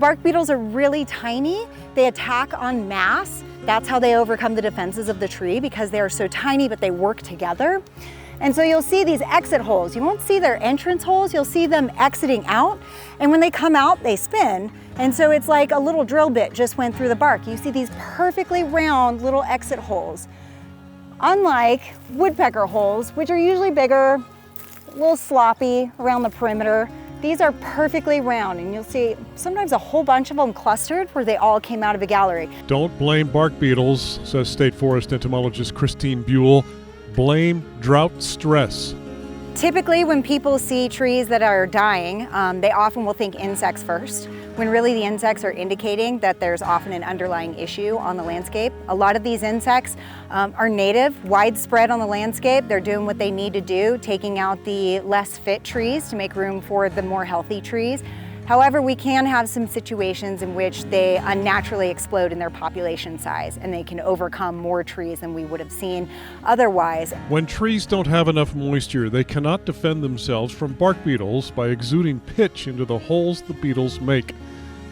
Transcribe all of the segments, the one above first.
bark beetles are really tiny. They attack en masse. That's how they overcome the defenses of the tree, because they are so tiny, but they work together. And so you'll see these exit holes. You won't see their entrance holes, you'll see them exiting out. And when they come out, they spin. And so it's like a little drill bit just went through the bark. You see these perfectly round little exit holes. Unlike woodpecker holes, which are usually bigger, a little sloppy around the perimeter, these are perfectly round, and you'll see sometimes a whole bunch of them clustered where they all came out of a gallery. Don't blame bark beetles, says State Forest entomologist Christine Buell. Blame drought stress. Typically, when people see trees that are dying, they often will think insects first, when really the insects are indicating that there's often an underlying issue on the landscape. A lot of these insects are native, widespread on the landscape. They're doing what they need to do, taking out the less fit trees to make room for the more healthy trees. However, we can have some situations in which they unnaturally explode in their population size, and they can overcome more trees than we would have seen otherwise. When trees don't have enough moisture, they cannot defend themselves from bark beetles by exuding pitch into the holes the beetles make.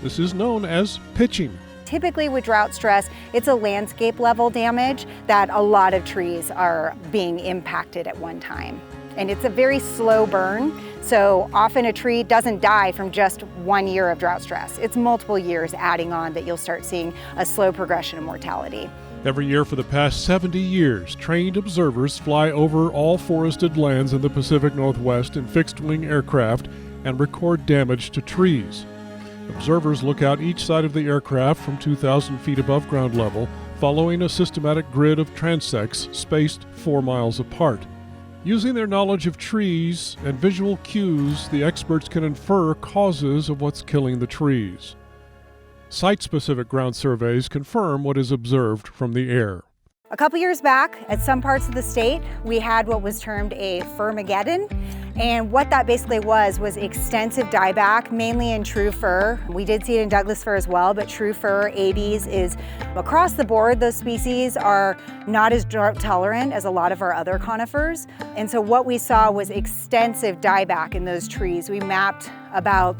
This is known as pitching. Typically with drought stress, it's a landscape level damage that a lot of trees are being impacted at one time. And it's a very slow burn, so often a tree doesn't die from just 1 year of drought stress. It's multiple years adding on that you'll start seeing a slow progression of mortality. Every year for the past 70 years, trained observers fly over all forested lands in the Pacific Northwest in fixed-wing aircraft and record damage to trees. Observers look out each side of the aircraft from 2,000 feet above ground level, following a systematic grid of transects spaced 4 miles apart. Using their knowledge of trees and visual cues, the experts can infer causes of what's killing the trees. Site-specific ground surveys confirm what is observed from the air. A couple years back, at some parts of the state, we had what was termed a Firmageddon. And what that basically was extensive dieback, mainly in true fir. We did see it in Douglas fir as well, but true fir, 80s is across the board. Those species are not as drought tolerant as a lot of our other conifers. And so what we saw was extensive dieback in those trees. We mapped about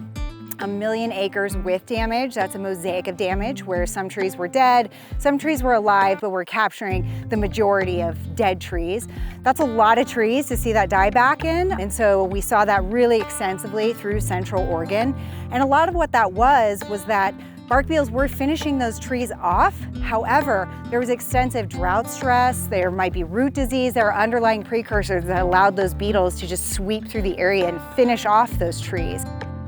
1 million acres with damage. That's a mosaic of damage where some trees were dead, some trees were alive, but we're capturing the majority of dead trees. That's a lot of trees to see that dieback in. And so we saw that really extensively through Central Oregon. And a lot of what that was that bark beetles were finishing those trees off. However, there was extensive drought stress, there might be root disease, there are underlying precursors that allowed those beetles to just sweep through the area and finish off those trees.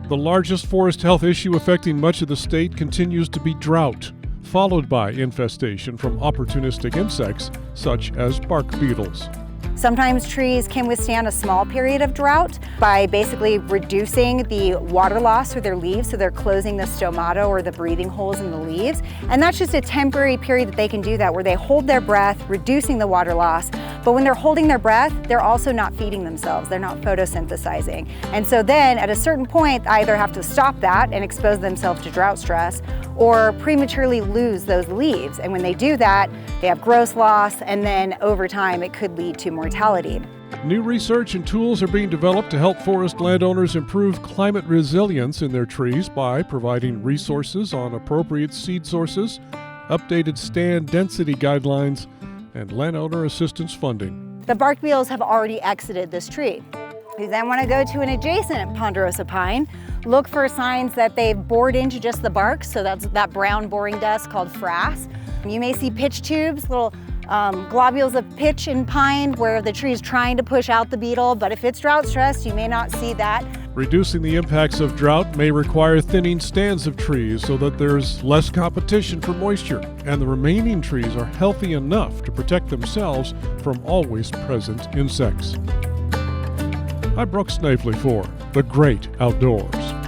The largest forest health issue affecting much of the state continues to be drought, followed by infestation from opportunistic insects such as bark beetles. Sometimes trees can withstand a small period of drought by basically reducing the water loss through their leaves, so they're closing the stomata or the breathing holes in the leaves. And that's just a temporary period that they can do that, where they hold their breath, reducing the water loss. But when they're holding their breath, they're also not feeding themselves. They're not photosynthesizing. And so then at a certain point, they either have to stop that and expose themselves to drought stress, or prematurely lose those leaves. And when they do that, they have growth loss, and then over time it could lead to mortality. New research and tools are being developed to help forest landowners improve climate resilience in their trees by providing resources on appropriate seed sources, updated stand density guidelines, and landowner assistance funding. The bark beetles have already exited this tree. We then want to go to an adjacent ponderosa pine, look for signs that they've bored into just the bark, so that's that brown boring dust called frass. You may see pitch tubes, little globules of pitch in pine where the tree is trying to push out the beetle, but if it's drought stressed, you may not see that. Reducing the impacts of drought may require thinning stands of trees so that there's less competition for moisture, and the remaining trees are healthy enough to protect themselves from always present insects. I'm Brooks Snavely for The Great Outdoors.